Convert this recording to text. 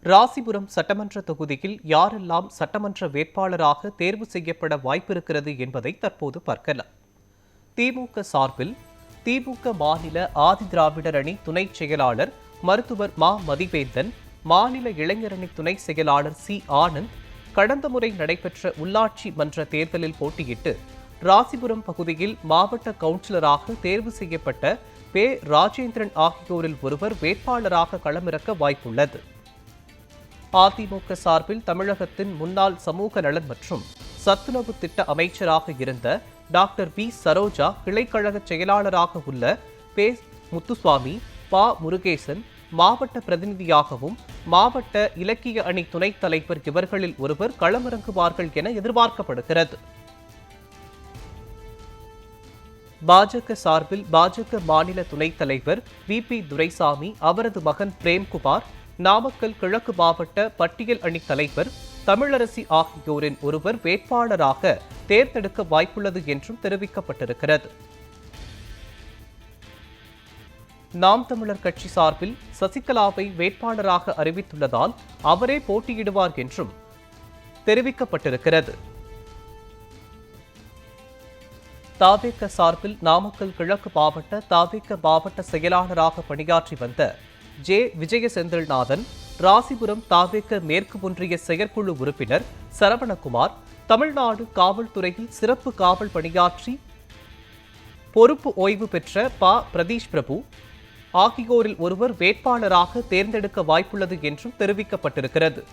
ராசிபுரம் சட்டமன்ற தொகுதியில் யாரெல்லாம் சட்டமன்ற வேட்பாளராக தேர்வு செய்யப்பட வாய்ப்பிருக்கிறது என்பதை தற்போது பார்க்கலாம். திமுக சார்பில் திமுக மாநில ஆதிதிராவிடர் அணி துணை செயலாளர் மருத்துவர் மா மதிவேந்தன், மாநில இளைஞரணி துணை செயலாளர் சி ஆனந்த் கடந்த முறை நடைபெற்ற உள்ளாட்சி மன்ற தேர்தலில் போட்டியிட்டு ராசிபுரம் பகுதியில் மாவட்ட கவுன்சிலராக தேர்வு செய்யப்பட்ட பே ராஜேந்திரன் ஆகியோரில் ஒருவர் வேட்பாளராக களமிறக்க வாய்ப்புள்ளது. அதிமுக சார்பில் தமிழகத்தின் முன்னாள் சமூக நலன் மற்றும் சத்துணவு திட்ட அமைச்சராக இருந்த டாக்டர் வி சரோஜா, கிளைக்கழக செயலாளராக உள்ள பே முத்துசுவாமி, பா முருகேசன் மாவட்ட பிரதிநிதியாகவும் மாவட்ட இலக்கிய அணி துணைத் தலைவர் இவர்களில் ஒருவர் களமிறங்குவார்கள் என எதிர்பார்க்கப்படுகிறது. பாஜக சார்பில் பாஜக மாநில துணைத் தலைவர் வி பி துரைசாமி, அவரது மகன் பிரேம்குமார், நாமக்கல் கிழக்கு மாவட்ட பட்டியல் அணி தலைவர் தமிழரசி ஆகியோரின் ஒருவர் வேட்பாளராக தேர்ந்தெடுக்க வாய்ப்புள்ளது என்றும் தெரிவிக்கப்பட்டிருக்கிறது. நாம் தமிழர் கட்சி சார்பில் சசிகலாவை வேட்பாளராக அறிவித்துள்ளதால் அவரே போட்டியிடுவார் என்றும் தெரிவிக்கப்பட்டிருக்கிறது. தாவேக சார்பில் நாமக்கல் கிழக்கு மாவட்ட தாவேக மாவட்ட செயலாளராக பணியாற்றி வந்த ஜே விஜய செந்தில்நாதன், ராசிபுரம் தாவேக மேற்கு ஒன்றிய செயற்குழு உறுப்பினர் சரவணகுமார், தமிழ்நாடு காவல்துறையில் சிறப்பு காவல் பணியாற்றி பொறுப்பு ஓய்வு பெற்ற பா பிரதீஷ் பிரபு ஆகியோரில் ஒருவர் வேட்பாளராக தேர்ந்தெடுக்க வாய்ப்புள்ளது என்றும் தெரிவிக்கப்பட்டிருக்கிறது.